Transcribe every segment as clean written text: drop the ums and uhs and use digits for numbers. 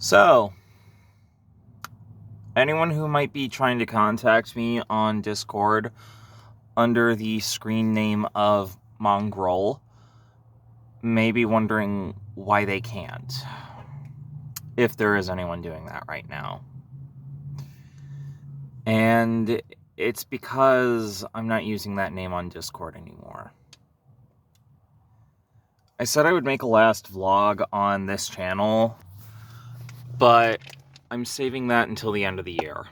So, anyone who might be trying to contact me on Discord under the screen name of Mongrel may be wondering why they can't, if there is anyone doing that right now. And it's because I'm not using that name on Discord anymore. I said I would make a last vlog on this channel, but I'm saving that until the end of the year.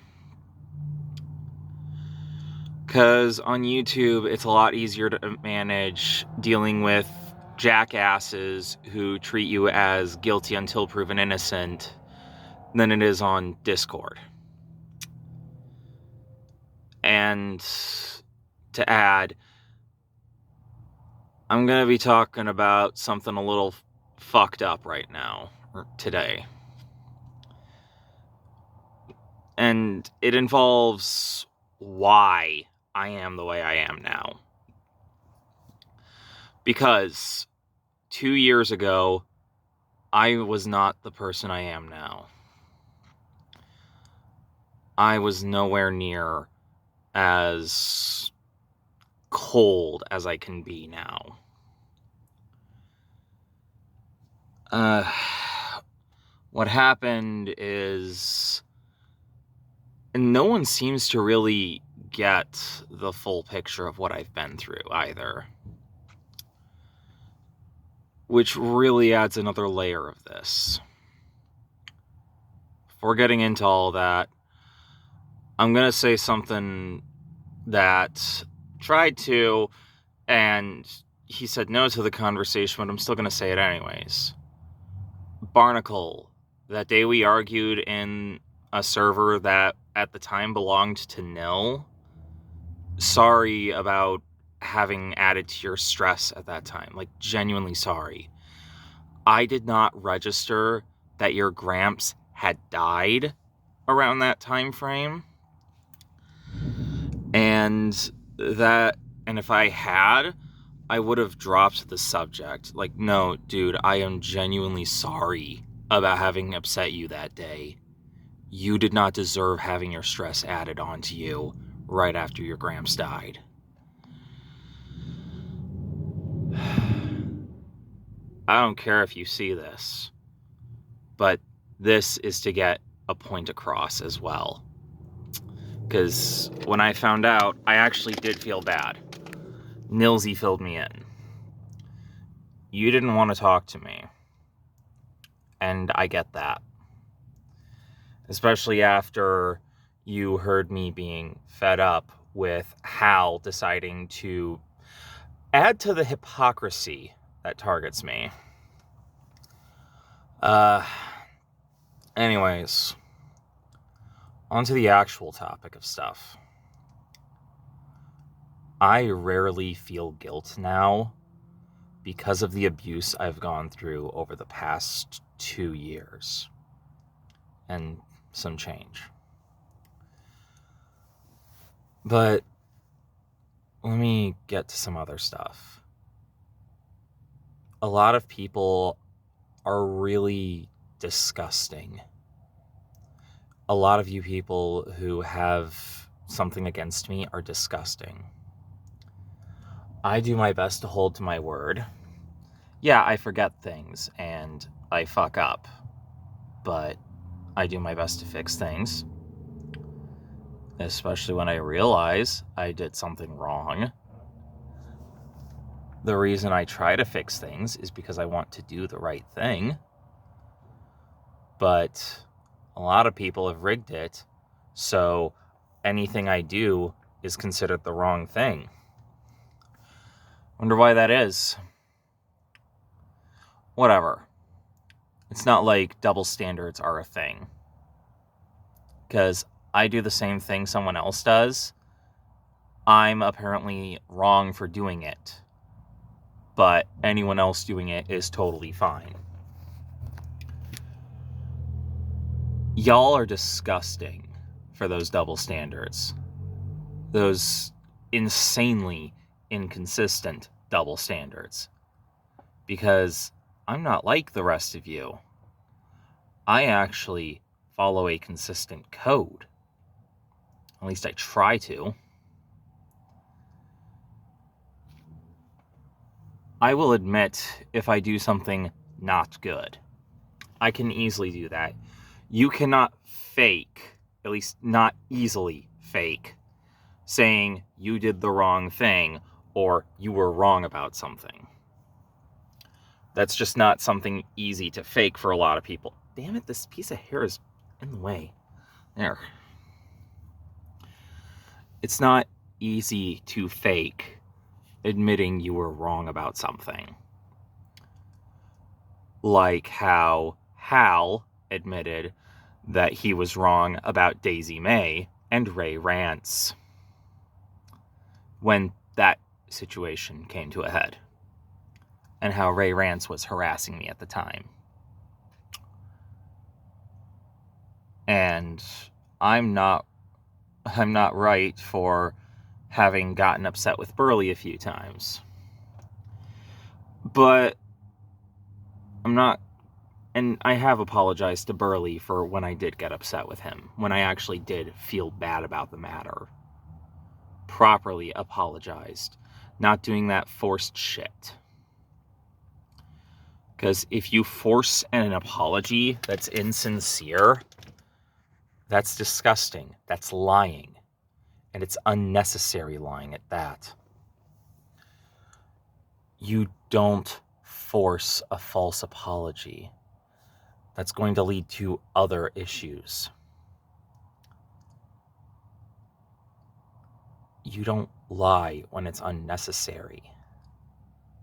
Because on YouTube, it's a lot easier to manage dealing with jackasses who treat you as guilty until proven innocent than it is on Discord. And to add, I'm going to be talking about something a little fucked up right now, or today. And it involves why I am the way I am now. Because 2 years ago, I was not the person I am now. I was nowhere near as cold as I can be now. What happened is, and no one seems to really get the full picture of what I've been through either, which really adds another layer of this. Before getting into all that, I'm going to say something that tried to, and he said no to the conversation, but I'm still going to say it anyways. Barnacle, that day we argued in a server that at the time belonged to Nil, sorry about having added to your stress at that time. Like, genuinely sorry. I did not register that your Gramps had died around that time frame. And if I had, I would have dropped the subject. Like, no, dude, I am genuinely sorry about having upset you that day. You did not deserve having your stress added onto you right after your Gramps died. I don't care if you see this, but this is to get a point across as well. Because when I found out, I actually did feel bad. Nilsy filled me in. You didn't want to talk to me. And I get that. Especially after you heard me being fed up with Hal deciding to add to the hypocrisy that targets me. Anyways, on to the actual topic of stuff. I rarely feel guilt now because of the abuse I've gone through over the past 2 years and some change. But let me get to some other stuff. A lot of people are really disgusting. A lot of you people who have something against me are disgusting. I do my best to hold to my word. Yeah, I forget things and I fuck up, but I do my best to fix things. Especially when I realize I did something wrong. The reason I try to fix things is because I want to do the right thing. But a lot of people have rigged it, so anything I do is considered the wrong thing. Wonder why that is. Whatever. It's not like double standards are a thing. Because I do the same thing someone else does. I'm apparently wrong for doing it. But anyone else doing it is totally fine. Y'all are disgusting for those double standards. Those insanely inconsistent double standards. Because I'm not like the rest of you. I actually follow a consistent code. At least I try to. I will admit if I do something not good. I can easily do that. You cannot fake, at least not easily fake, saying you did the wrong thing or you were wrong about something. That's just not something easy to fake for a lot of people. Damn it, this piece of hair is in the way. There. It's not easy to fake admitting you were wrong about something. Like how Hal admitted that he was wrong about Daisy May and Ray Rance when that situation came to a head, and how Ray Rance was harassing me at the time. And I'm not right for having gotten upset with Burley a few times. But I'm not, and I have apologized to Burley for when I did get upset with him, when I actually did feel bad about the matter. Properly apologized. Not doing that forced shit. Because if you force an apology that's insincere, that's disgusting. That's lying. And it's unnecessary lying at that. You don't force a false apology. That's going to lead to other issues. You don't lie when it's unnecessary.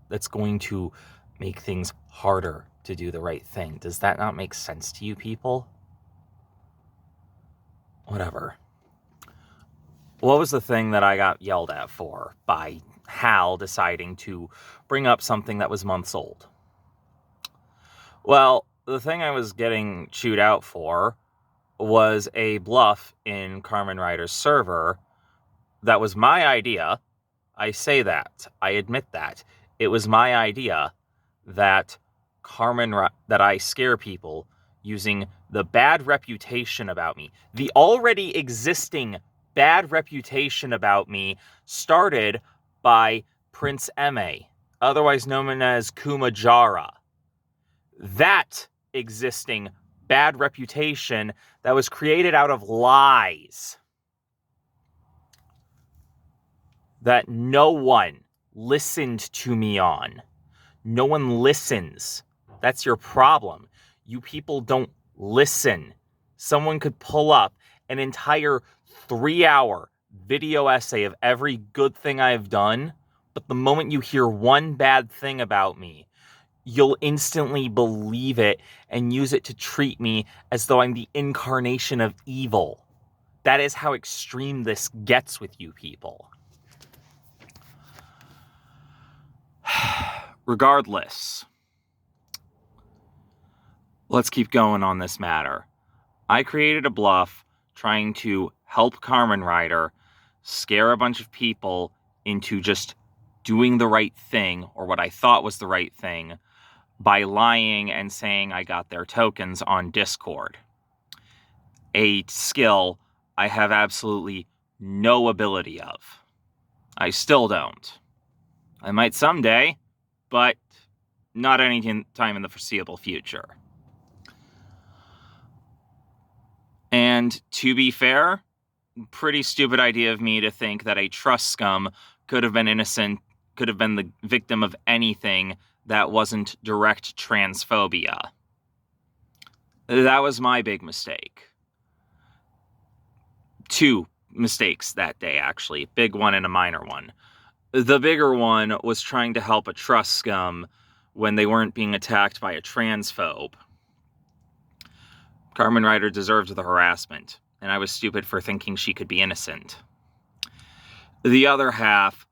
That's going to make things harder to do the right thing. Does that not make sense to you people? Whatever. What was the thing that I got yelled at for by Hal deciding to bring up something that was months old? Well, the thing I was getting chewed out for was a bluff in Carmen Ryder's server that was my idea. I say that. I admit that. It was my idea that that I scare people using the bad reputation about me. The already existing bad reputation about me started by Prince Eme, otherwise known as Kumajara. That existing bad reputation that was created out of lies that no one listened to me on. No one listens. That's your problem. You people don't listen. Someone could pull up an entire 3-hour video essay of every good thing I've done, but the moment you hear one bad thing about me, you'll instantly believe it and use it to treat me as though I'm the incarnation of evil. That is how extreme this gets with you people. Regardless, let's keep going on this matter. I created a bluff trying to help Carmen Ryder scare a bunch of people into just doing the right thing, or what I thought was the right thing, by lying and saying I got their tokens on Discord. A skill I have absolutely no ability of. I still don't. I might someday, but not any time in the foreseeable future. And to be fair, pretty stupid idea of me to think that a trust scum could have been innocent, could have been the victim of anything that wasn't direct transphobia. That was my big mistake. 2 mistakes that day, actually. Big one and a minor one. The bigger one was trying to help a trust scum when they weren't being attacked by a transphobe. Carmen Ryder deserved the harassment, and I was stupid for thinking she could be innocent. The other half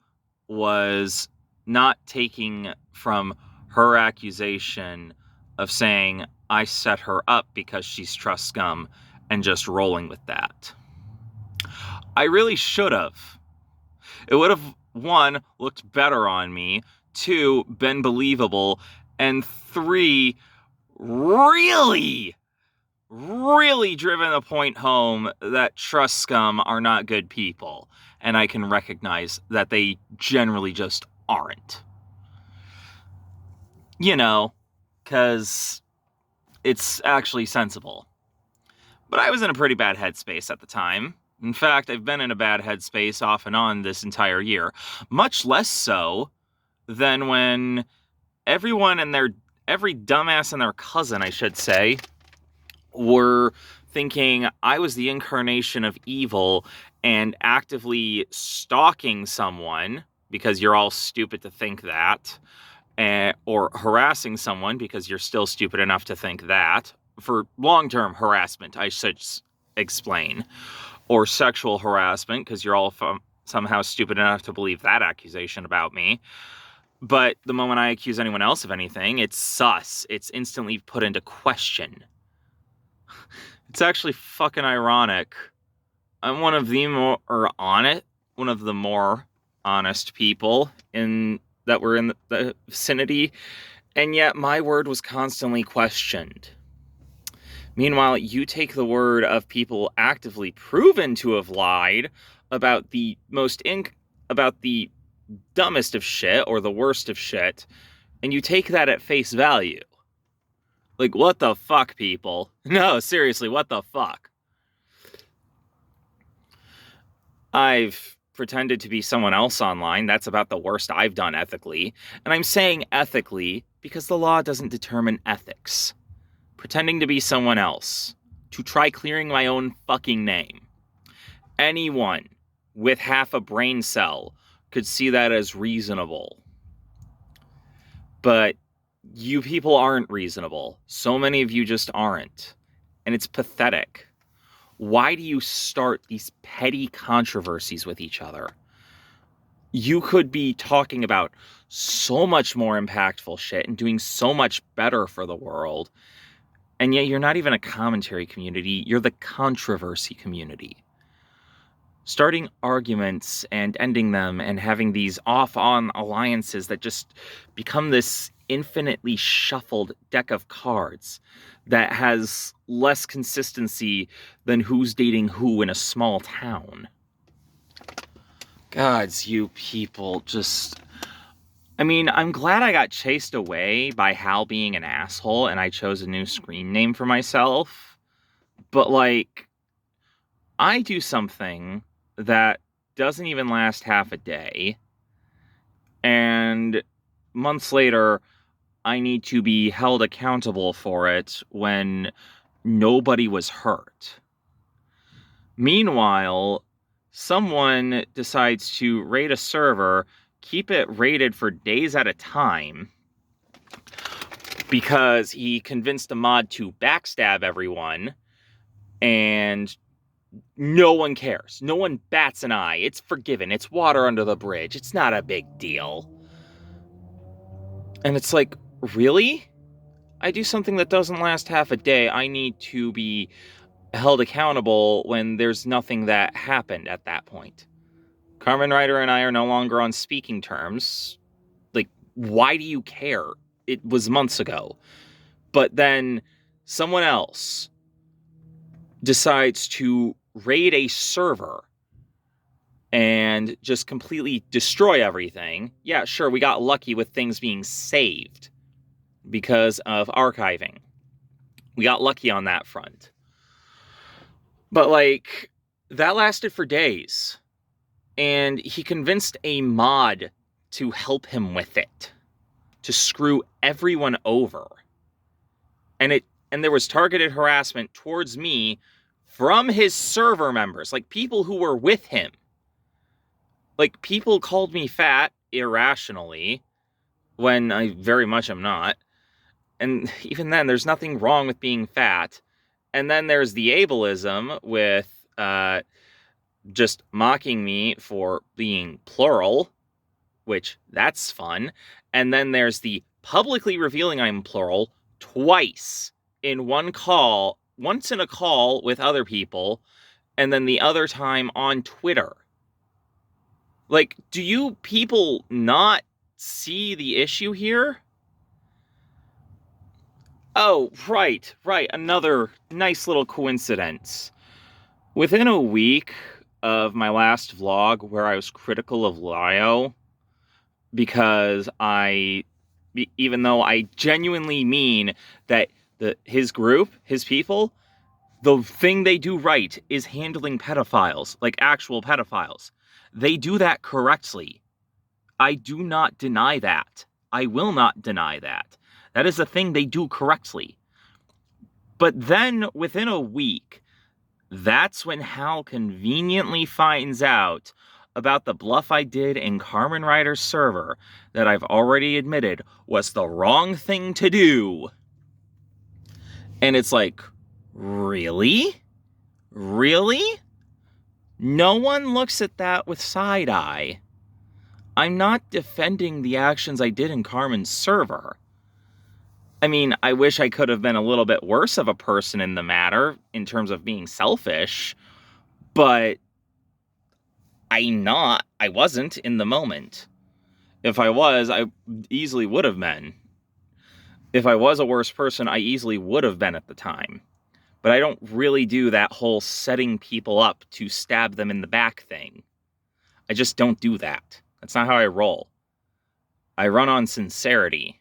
was not taking from her accusation of saying I set her up because she's trust scum and just rolling with that. I really should have. It would have, 1, looked better on me, 2, been believable, and 3, really really driven the point home that trust scum are not good people. And I can recognize that they generally just aren't. You know, because it's actually sensible. But I was in a pretty bad headspace at the time. In fact, I've been in a bad headspace off and on this entire year. Much less so than when everyone and every dumbass and their cousin, I should say, were thinking I was the incarnation of evil and actively stalking someone because you're all stupid to think that, or harassing someone because you're still stupid enough to think that, for long-term harassment, I should explain, or sexual harassment because you're all somehow stupid enough to believe that accusation about me. But the moment I accuse anyone else of anything, it's sus. It's instantly put into question. It's actually fucking ironic. I'm one of the more honest people that were in the vicinity, and yet my word was constantly questioned. Meanwhile, you take the word of people actively proven to have lied about the dumbest of shit or the worst of shit, and you take that at face value. Like, what the fuck, people? No, seriously, what the fuck? I've pretended to be someone else online. That's about the worst I've done ethically. And I'm saying ethically because the law doesn't determine ethics. Pretending to be someone else, to try clearing my own fucking name. Anyone with half a brain cell could see that as reasonable. But you people aren't reasonable. So many of you just aren't. And it's pathetic. Why do you start these petty controversies with each other? You could be talking about so much more impactful shit and doing so much better for the world. And yet you're not even a commentary community, you're the controversy community. Starting arguments and ending them and having these off-on alliances that just become this infinitely shuffled deck of cards that has less consistency than who's dating who in a small town. Gods, you people just... I mean, I'm glad I got chased away by Hal being an asshole and I chose a new screen name for myself. But, like, I do something that doesn't even last half a day. And months later, I need to be held accountable for it when nobody was hurt. Meanwhile, someone decides to raid a server, keep it raided for days at a time, because he convinced a mod to backstab everyone, and no one cares. No one bats an eye. It's forgiven. It's water under the bridge. It's not a big deal. And it's like, really? I do something that doesn't last half a day. I need to be held accountable when there's nothing that happened at that point. Carmen Ryder and I are no longer on speaking terms. Like, why do you care? It was months ago. But then someone else decides to raid a server and just completely destroy everything. Yeah, sure, we got lucky with things being saved because of archiving. We got lucky on that front. But, like, that lasted for days. And he convinced a mod to help him with it, to screw everyone over. And there was targeted harassment towards me from his server members, like people who were with him. Like, people called me fat irrationally when I very much am not. And even then, there's nothing wrong with being fat. And then there's the ableism with just mocking me for being plural, which that's fun. And then there's the publicly revealing I'm plural twice in one call, once in a call with other people, and then the other time on Twitter. Like, do you people not see the issue here? Oh, right. Another nice little coincidence. Within a week of my last vlog where I was critical of Lio, because even though I genuinely mean that his group, his people, the thing they do right is handling pedophiles, like actual pedophiles. They do that correctly. I do not deny that. I will not deny that. That is the thing they do correctly. But then within a week, that's when Hal conveniently finds out about the bluff I did in Carmen Ryder's server that I've already admitted was the wrong thing to do. And it's like, really? Really? No one looks at that with side eye. I'm not defending the actions I did in Carmen's server. I mean, I wish I could have been a little bit worse of a person in the matter in terms of being selfish, but I wasn't in the moment. If I was, I easily would have been. If I was a worse person, I easily would have been at the time. But I don't really do that whole setting people up to stab them in the back thing. I just don't do that. That's not how I roll. I run on sincerity.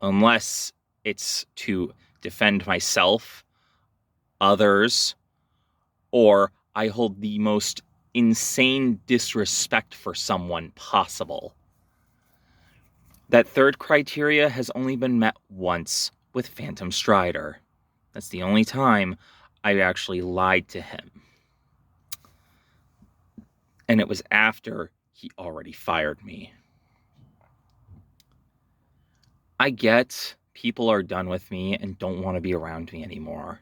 Unless it's to defend myself, others, or I hold the most insane disrespect for someone possible. That third criteria has only been met once with Phantom Strider. That's the only time I actually lied to him. And it was after he already fired me. I get people are done with me and don't want to be around me anymore.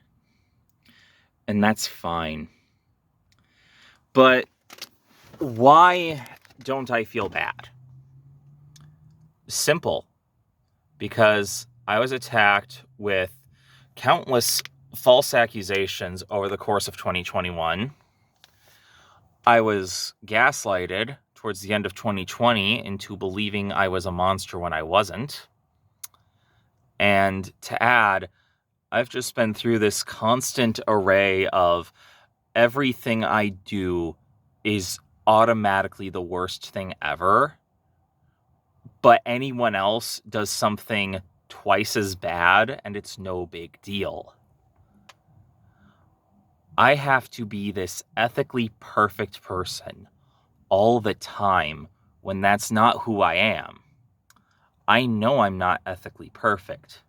And that's fine. But why don't I feel bad? Simple. Because I was attacked with countless false accusations over the course of 2021. I was gaslighted towards the end of 2020 into believing I was a monster when I wasn't. And to add, I've just been through this constant array of everything I do is automatically the worst thing ever, but anyone else does something twice as bad and it's no big deal. I have to be this ethically perfect person all the time when that's not who I am. I know I'm not ethically perfect.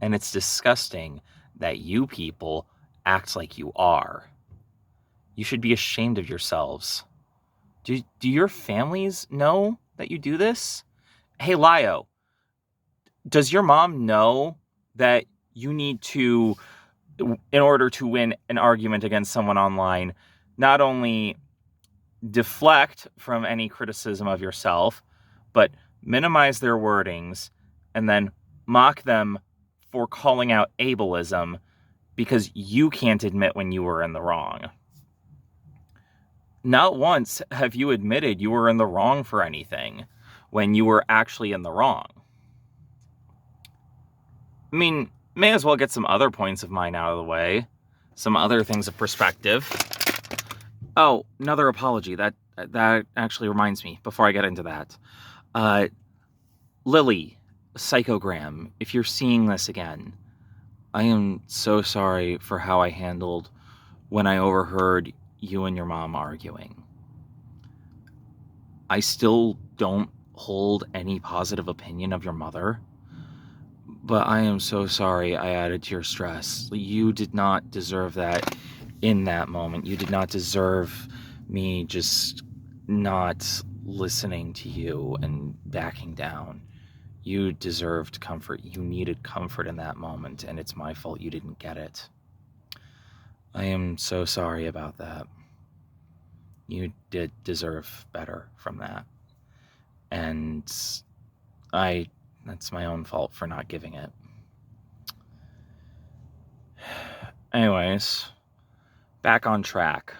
And it's disgusting that you people act like you are. You should be ashamed of yourselves. Do your families know that you do this? Hey, Lio, does your mom know that you need to, in order to win an argument against someone online, not only deflect from any criticism of yourself, but minimize their wordings and then mock them for calling out ableism because you can't admit when you were in the wrong? Not once have you admitted you were in the wrong for anything when you were actually in the wrong. I mean, may as well get some other points of mine out of the way. Some other things of perspective. Oh, another apology. That actually reminds me, before I get into that. Lily, Psychogram, if you're seeing this again, I am so sorry for how I handled when I overheard you and your mom arguing. I still don't hold any positive opinion of your mother, but I am so sorry I added to your stress. You did not deserve that in that moment. You did not deserve me just not listening to you and backing down. You deserved comfort. You needed comfort in that moment, and it's my fault you didn't get it. I am so sorry about that. You did deserve better from that. And that's my own fault for not giving it. Anyways, back on track.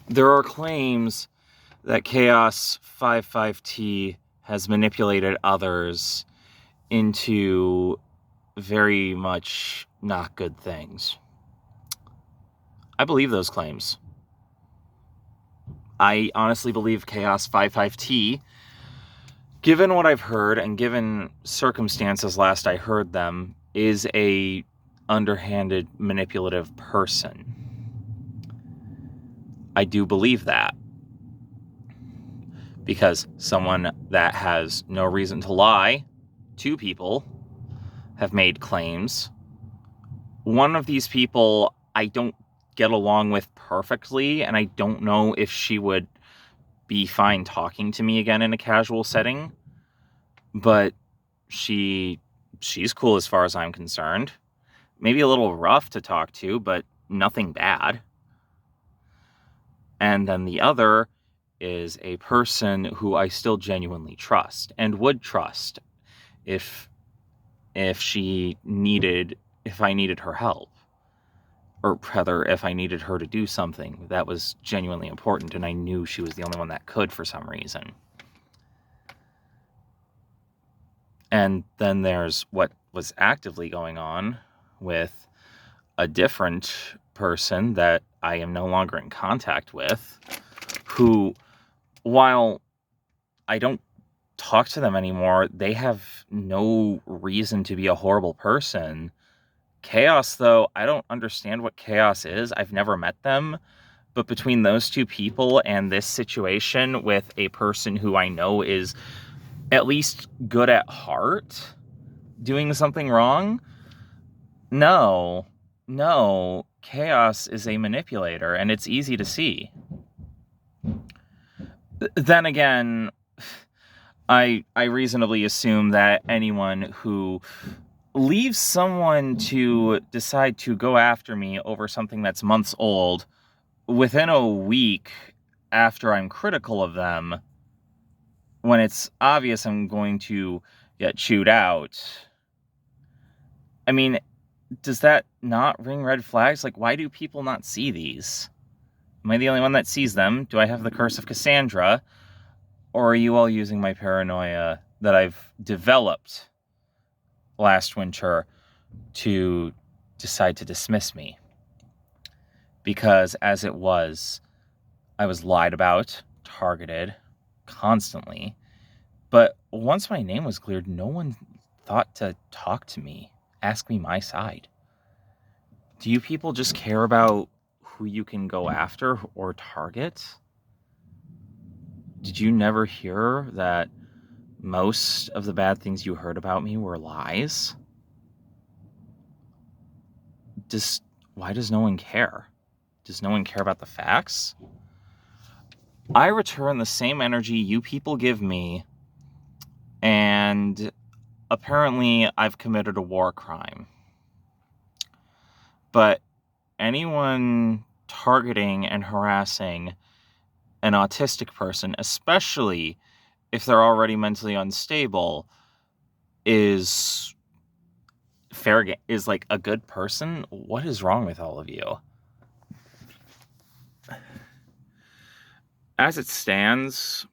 There are claims that Chaos 55T has manipulated others into very much not good things. I believe those claims. I honestly believe Chaos 55T, given what I've heard and given circumstances last I heard them, is a underhanded, manipulative person. I do believe that. Because someone that has no reason to lie, two people have made claims. One of these people I don't get along with perfectly, and I don't know if she would be fine talking to me again in a casual setting, but she's cool as far as I'm concerned. Maybe a little rough to talk to, but nothing bad. And then the other is a person who I still genuinely trust and would trust if I needed her help, or rather if I needed her to do something that was genuinely important and I knew she was the only one that could for some reason. And then there's what was actively going on with a different person that I am no longer in contact with, who, while I don't talk to them anymore, they have no reason to be a horrible person. Chaos, though, I don't understand what Chaos is. I've never met them. But between those two people and this situation with a person who I know is at least good at heart doing something wrong, no, Chaos is a manipulator, and it's easy to see. Then again, I reasonably assume that anyone who leaves someone to decide to go after me over something that's months old within a week after I'm critical of them, when it's obvious I'm going to get chewed out, I mean, does that not ring red flags? Like, why do people not see these? Am I the only one that sees them? Do I have the curse of Cassandra? Or are you all using my paranoia that I've developed last winter to decide to dismiss me? Because as it was, I was lied about, targeted, constantly. But once my name was cleared, no one thought to talk to me, ask me my side. Do you people just care about who you can go after or target? Did you never hear that most of the bad things you heard about me were lies? Why does no one care? Does no one care about the facts? I return the same energy you people give me, and apparently I've committed a war crime. But anyone targeting and harassing an autistic person, especially if they're already mentally unstable, is like a good person? What is wrong with all of you? As it stands,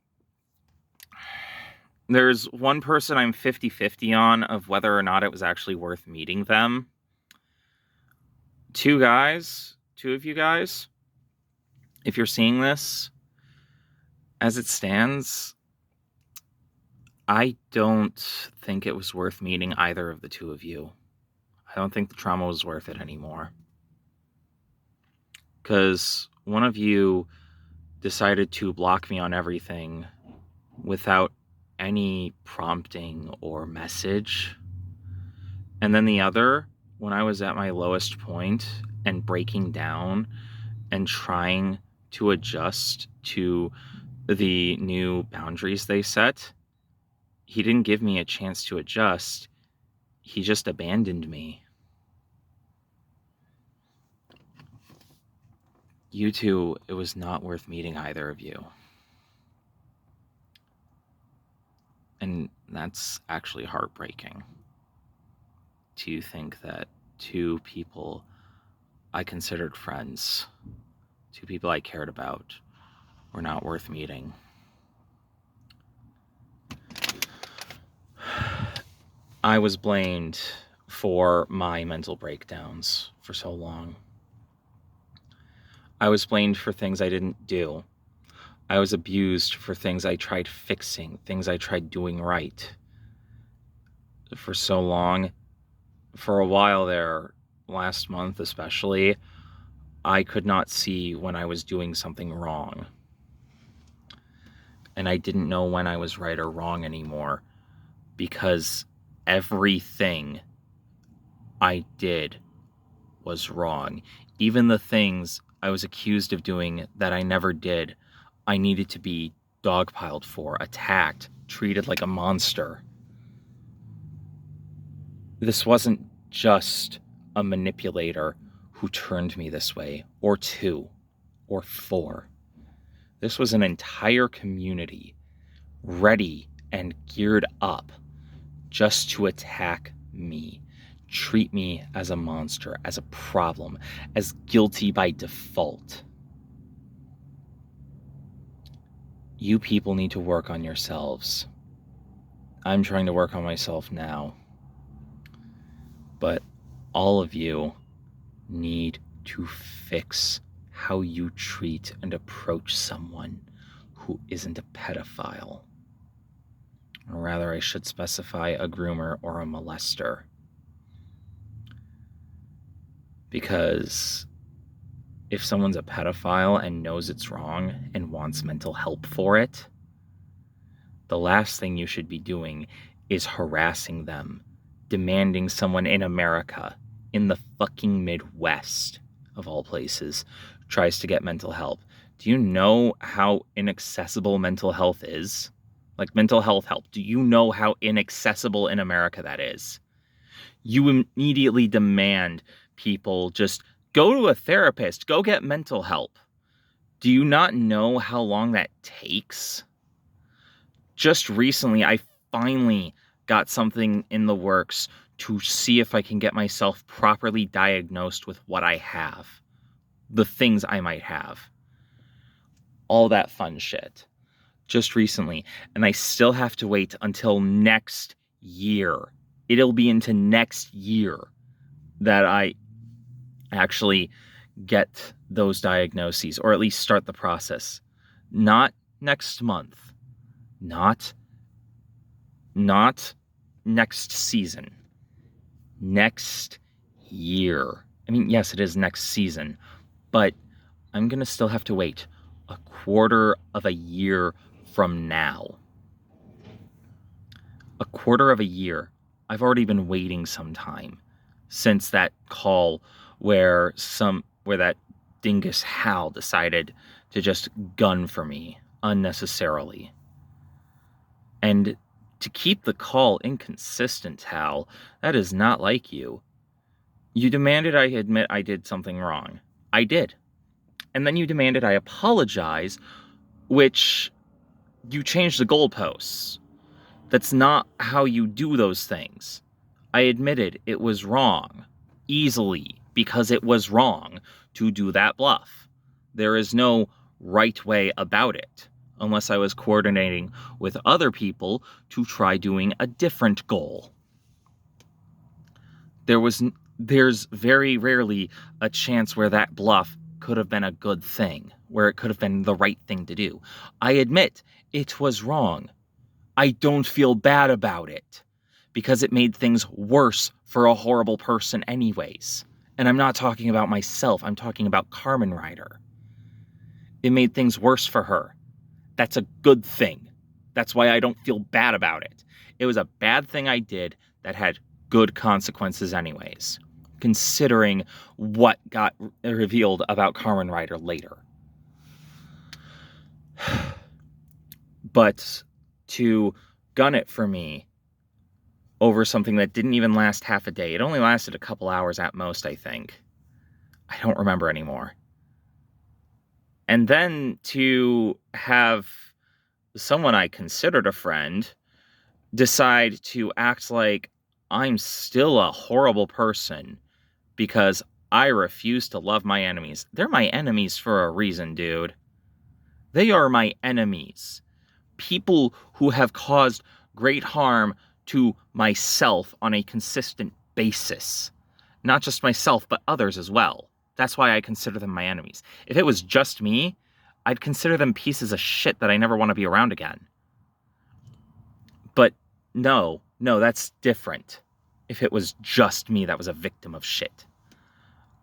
there's one person I'm 50-50 on of whether or not it was actually worth meeting them. Two of you guys, if you're seeing this, as it stands, I don't think it was worth meeting either of the two of you. I don't think the trauma was worth it anymore. Because one of you decided to block me on everything without any prompting or message. And then the other, when I was at my lowest point and breaking down and trying to adjust to the new boundaries they set, he didn't give me a chance to adjust. He just abandoned me. You two, it was not worth meeting either of you. And that's actually heartbreaking to think that two people I considered friends, two people I cared about, were not worth meeting. I was blamed for my mental breakdowns for so long. I was blamed for things I didn't do. I was abused for things I tried fixing, things I tried doing right. For so long, for a while there, last month especially, I could not see when I was doing something wrong. And I didn't know when I was right or wrong anymore, because everything I did was wrong. Even the things I was accused of doing that I never did, I needed to be dogpiled for, attacked, treated like a monster. This wasn't just a manipulator who turned me this way, or two, or four. This was an entire community ready and geared up just to attack me, treat me as a monster, as a problem, as guilty by default. You people need to work on yourselves. I'm trying to work on myself now. But all of you need to fix how you treat and approach someone who isn't a pedophile. Or rather, I should specify a groomer or a molester. Because if someone's a pedophile and knows it's wrong and wants mental help for it, the last thing you should be doing is harassing them, demanding someone in America, in the fucking Midwest, of all places, tries to get mental help. Do you know how inaccessible mental health is? Like mental health help. Do you know how inaccessible in America that is? You immediately demand people just go to a therapist, go get mental help. Do you not know how long that takes? Just recently, I finally got something in the works to see if I can get myself properly diagnosed with what I have, the things I might have, all that fun shit. Just recently, and I still have to wait until next year. It'll be into next year that I actually get those diagnoses, or at least start the process. Not next month. Not next season. Next year. I mean, yes, it is next season, but I'm going to still have to wait a quarter of a year from now. A quarter of a year. I've already been waiting some time since that call where that dingus Hal decided to just gun for me unnecessarily. And to keep the call inconsistent, Hal, that is not like you. You demanded I admit I did something wrong. I did. And then you demanded I apologize, which you changed the goalposts. That's not how you do those things. I admitted it was wrong, easily, because it was wrong to do that bluff. There is no right way about it, unless I was coordinating with other people to try doing a different goal. There's very rarely a chance where that bluff could have been a good thing, where it could have been the right thing to do. I admit it was wrong. I don't feel bad about it, because it made things worse for a horrible person anyways. And I'm not talking about myself, I'm talking about Carmen Ryder. It made things worse for her. That's a good thing. That's why I don't feel bad about it. It was a bad thing I did that had good consequences anyways, considering what got revealed about Carmen Ryder later. But to gun it for me over something that didn't even last half a day. It only lasted a couple hours at most, I think. I don't remember anymore. And then to have someone I considered a friend decide to act like I'm still a horrible person because I refuse to love my enemies. They're my enemies for a reason, dude. They are my enemies. People who have caused great harm to myself on a consistent basis. Not just myself, but others as well. That's why I consider them my enemies. If it was just me, I'd consider them pieces of shit that I never want to be around again. But no, that's different. If it was just me that was a victim of shit.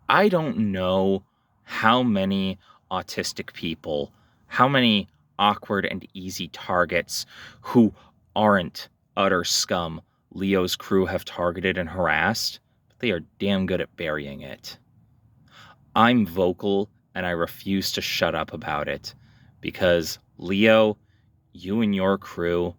I don't know how many autistic people, how many awkward and easy targets who aren't utter scum Leo's crew have targeted and harassed, but they are damn good at burying it. I'm vocal and I refuse to shut up about it because, Leo, you and your crew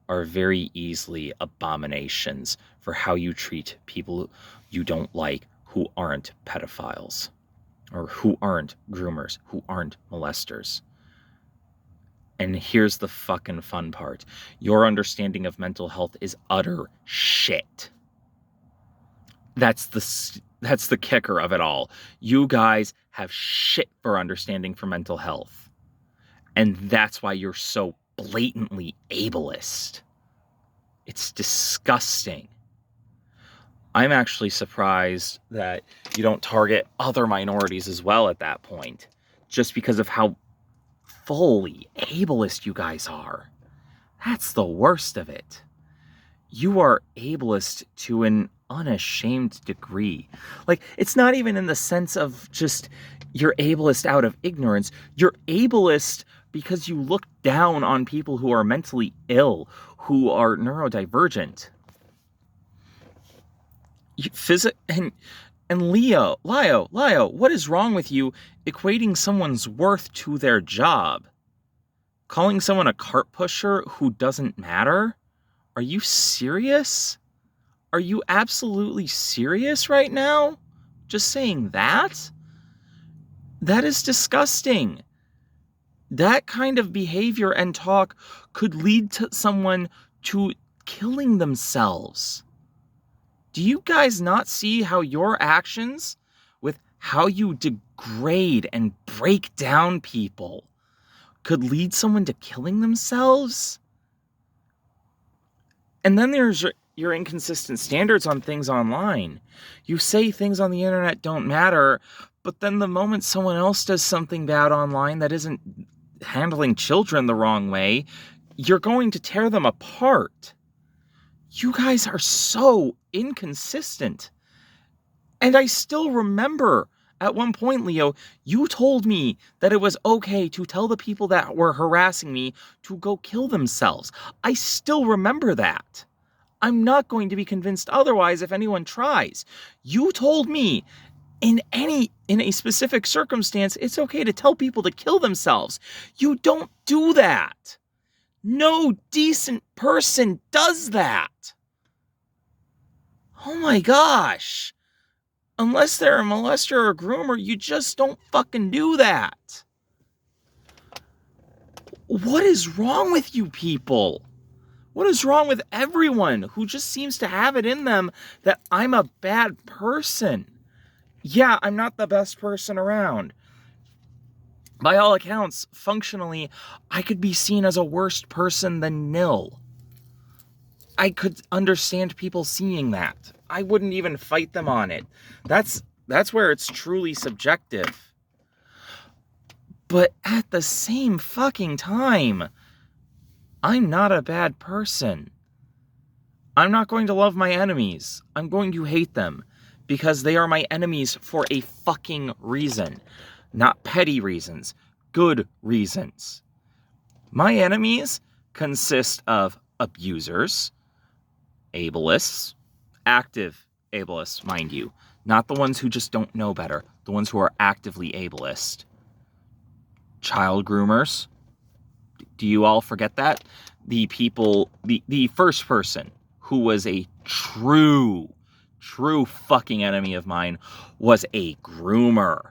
are very easily abominations for how you treat people you don't like who aren't pedophiles or who aren't groomers, who aren't molesters. And here's the fucking fun part. Your understanding of mental health is utter shit. That's the kicker of it all. You guys have shit for understanding for mental health. And that's why you're so blatantly ableist. It's disgusting. I'm actually surprised that you don't target other minorities as well at that point, just because of how fully ableist you guys are. That's the worst of it. You are ableist to an unashamed degree. Like, it's not even in the sense of just you're ableist out of ignorance. You're ableist because you look down on people who are mentally ill, who are neurodivergent. And Leo, what is wrong with you equating someone's worth to their job? Calling someone a cart pusher who doesn't matter? Are you serious? Are you absolutely serious right now? Just saying that? That is disgusting. That kind of behavior and talk could lead to someone to killing themselves. Do you guys not see how your actions, with how you degrade and break down people, could lead someone to killing themselves? And then there's your inconsistent standards on things online. You say things on the internet don't matter, but then the moment someone else does something bad online that isn't handling children the wrong way, you're going to tear them apart. You guys are so inconsistent. And I still remember at one point, Leo, you told me that it was okay to tell the people that were harassing me to go kill themselves. I still remember that. I'm not going to be convinced otherwise if anyone tries. You told me in a specific circumstance, it's okay to tell people to kill themselves. You don't do that. No decent person does that. Oh my gosh. Unless they're a molester or a groomer, you just don't fucking do that. What is wrong with you people? What is wrong with everyone who just seems to have it in them that I'm a bad person? Yeah, I'm not the best person around. By all accounts, functionally, I could be seen as a worse person than nil. I could understand people seeing that. I wouldn't even fight them on it. That's where it's truly subjective. But at the same fucking time, I'm not a bad person. I'm not going to love my enemies. I'm going to hate them because they are my enemies for a fucking reason. Not petty reasons, good reasons. My enemies consist of abusers, ableists, active ableists, mind you, not the ones who just don't know better, the ones who are actively ableist. Child groomers. Do you all forget that? The people, the first person who was a true fucking enemy of mine was a groomer.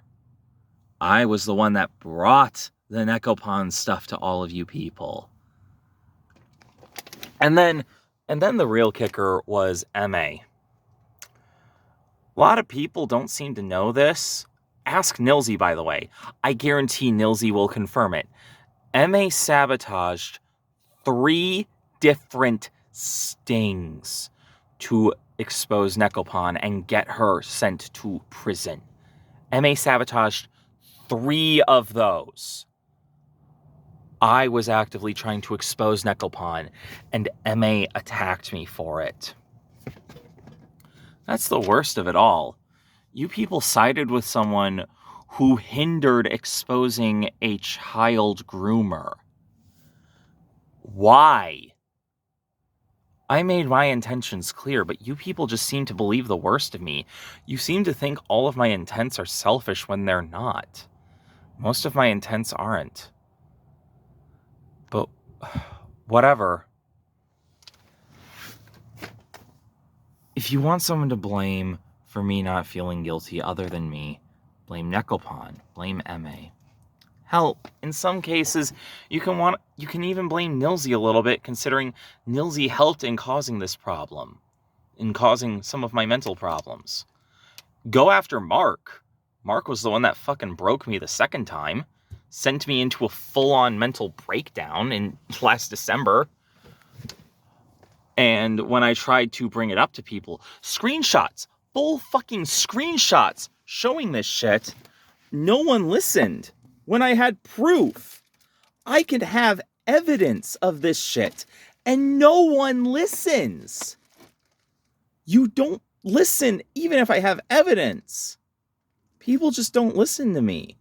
I was the one that brought the Necopon stuff to all of you people. And then the real kicker was MA. A lot of people don't seem to know this. Ask Nilsey, by the way. I guarantee Nilsey will confirm it. MA sabotaged 3 different stings to expose Necopon and get her sent to prison. MA sabotaged 3 of those. I was actively trying to expose Necopon, and MA attacked me for it. That's the worst of it all. You people sided with someone who hindered exposing a child groomer. Why? I made my intentions clear, but you people just seem to believe the worst of me. You seem to think all of my intents are selfish when they're not. Most of my intents aren't. But whatever. If you want someone to blame for me not feeling guilty other than me, blame Necopon, blame MA. Hell, in some cases, you can even blame Nilsey a little bit, considering Nilsey helped in causing this problem, in causing some of my mental problems. Go after Mark. Mark was the one that fucking broke me the second time, sent me into a full-on mental breakdown in last December. And when I tried to bring it up to people, screenshots, full fucking screenshots showing this shit, no one listened. When I had proof, I could have evidence of this shit, and no one listens. You don't listen even if I have evidence. People just don't listen to me.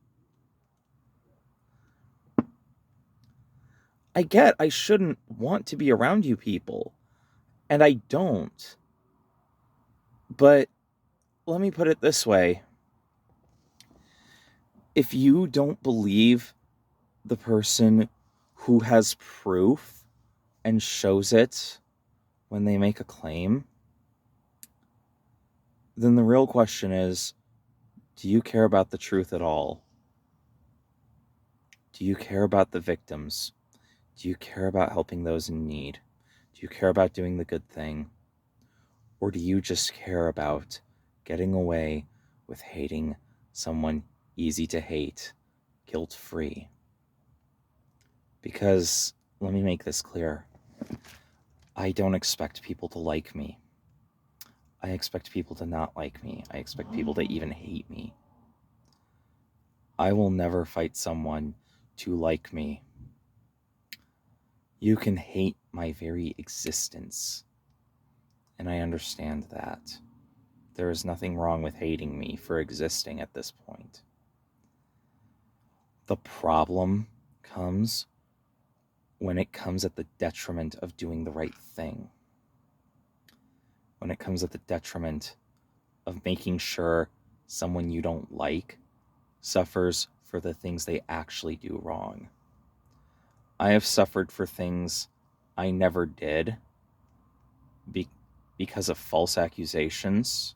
I get I shouldn't want to be around you people, and I don't. But let me put it this way. If you don't believe the person who has proof and shows it when they make a claim, then the real question is, do you care about the truth at all? Do you care about the victims? Do you care about helping those in need? Do you care about doing the good thing? Or do you just care about getting away with hating someone easy to hate, guilt-free? Because, let me make this clear, I don't expect people to like me. I expect people to not like me. I expect people to even hate me. I will never fight someone to like me. You can hate my very existence, and I understand that. There is nothing wrong with hating me for existing at this point. The problem comes when it comes at the detriment of doing the right thing. When it comes at the detriment of making sure someone you don't like suffers for the things they actually do wrong. I have suffered for things I never did because of false accusations.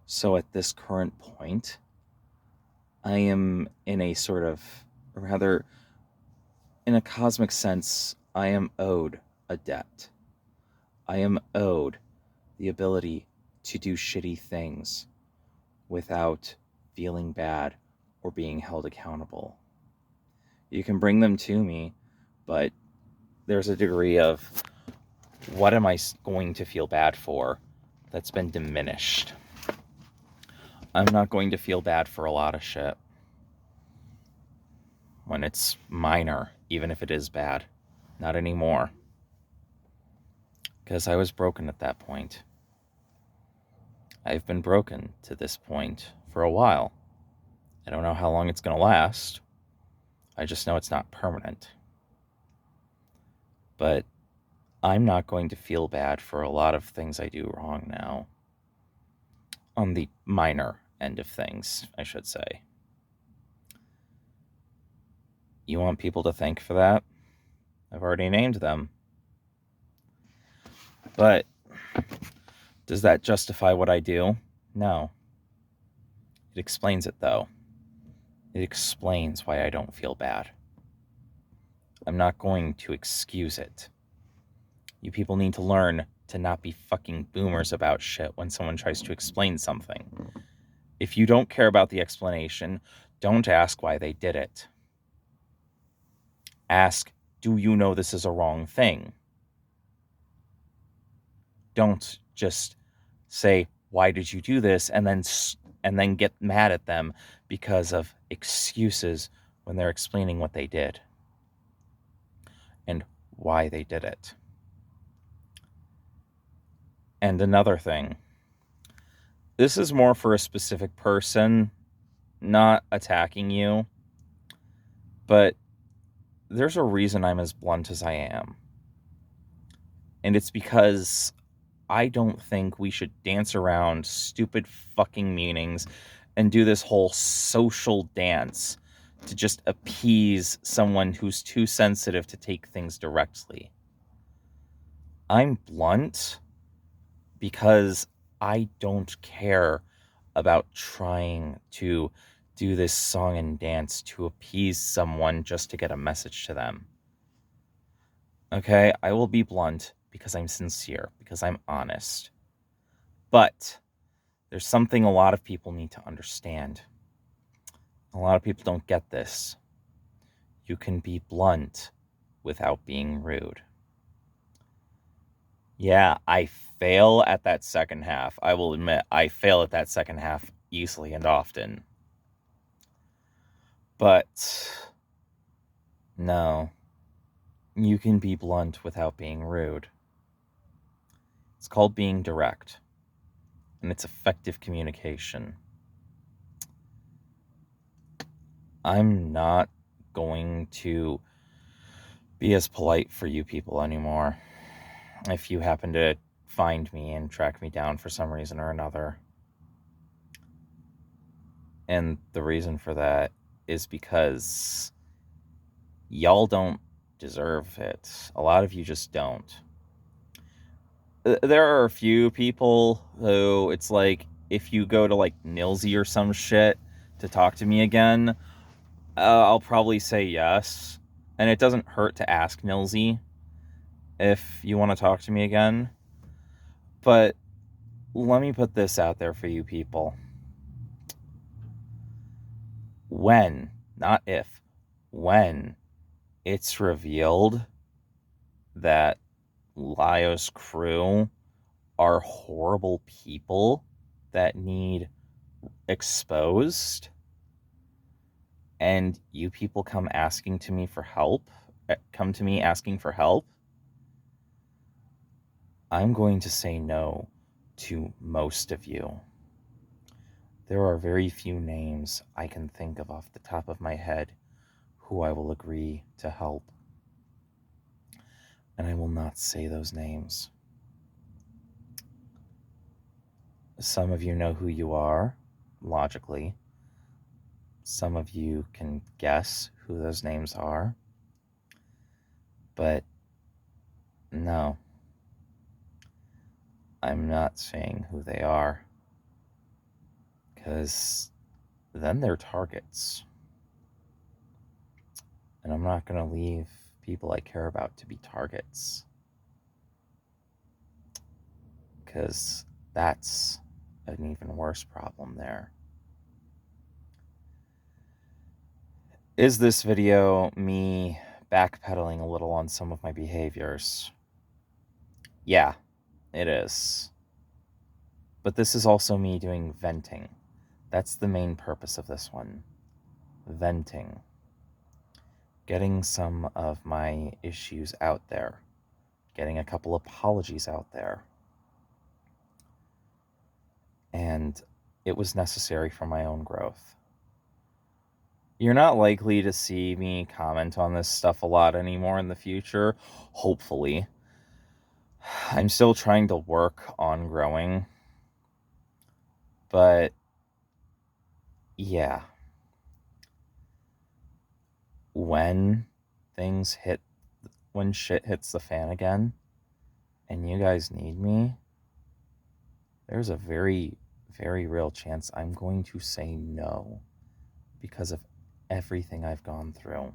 So at this current point, I am in a sort of, or rather, in a cosmic sense, I am owed a debt. I am owed the ability to do shitty things without feeling bad or being held accountable. You can bring them to me, but there's a degree of what am I going to feel bad for that's been diminished. I'm not going to feel bad for a lot of shit when it's minor, even if it is bad. Not anymore. Because I was broken at that point. I've been broken to this point for a while. I don't know how long it's going to last. I just know it's not permanent. But I'm not going to feel bad for a lot of things I do wrong now. On the minor end of things, I should say. You want people to thank for that? I've already named them. But does that justify what I do? No. It explains it, though. It explains why I don't feel bad. I'm not going to excuse it. You people need to learn to not be fucking boomers about shit when someone tries to explain something. If you don't care about the explanation, don't ask why they did it. Ask, do you know this is a wrong thing? don't just say, why did you do this? And then get mad at them because of excuses when they're explaining what they did and why they did it. And another thing, this is more for a specific person, not attacking you, but there's a reason I'm as blunt as I am. And it's because I don't think we should dance around stupid fucking meanings and do this whole social dance to just appease someone who's too sensitive to take things directly. I'm blunt because I don't care about trying to do this song and dance to appease someone just to get a message to them. Okay, I will be blunt because I'm sincere, because I'm honest. But there's something a lot of people need to understand. A lot of people don't get this. You can be blunt without being rude. Yeah, I fail at that second half. I will admit, I fail at that second half easily and often. But no, you can be blunt without being rude. It's called being direct, and it's effective communication. I'm not going to be as polite for you people anymore. If you happen to find me and track me down for some reason or another. And the reason for that is because y'all don't deserve it. A lot of you just don't. There are a few people who it's like, if you go to like Nilsy or some shit to talk to me again, I'll probably say yes. And it doesn't hurt to ask Nilsy if you want to talk to me again. But let me put this out there for you people. When, not if, when it's revealed that Lio's crew are horrible people that need exposed, and you people come asking to me for help, come to me asking for help, I'm going to say no to most of you. There are very few names I can think of off the top of my head who I will agree to help. And I will not say those names. Some of you know who you are, logically. Some of you can guess who those names are. But no, I'm not saying who they are. Because then they're targets. And I'm not going to leave people I care about to be targets. Because that's an even worse problem there. Is this video me backpedaling a little on some of my behaviors? Yeah, it is. But this is also me doing venting. That's the main purpose of this one. Venting. Getting some of my issues out there. Getting a couple apologies out there. And it was necessary for my own growth. You're not likely to see me comment on this stuff a lot anymore in the future, hopefully. I'm still trying to work on growing. But yeah. When shit hits the fan again, and you guys need me, there's a very, very real chance I'm going to say no because of everything I've gone through.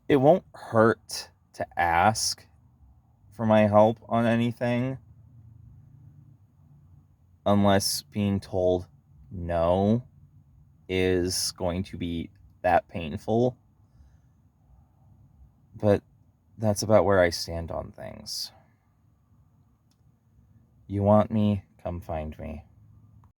It won't hurt to ask for my help on anything unless being told no is going to be that painful. But that's about where I stand on things. You want me? Come find me.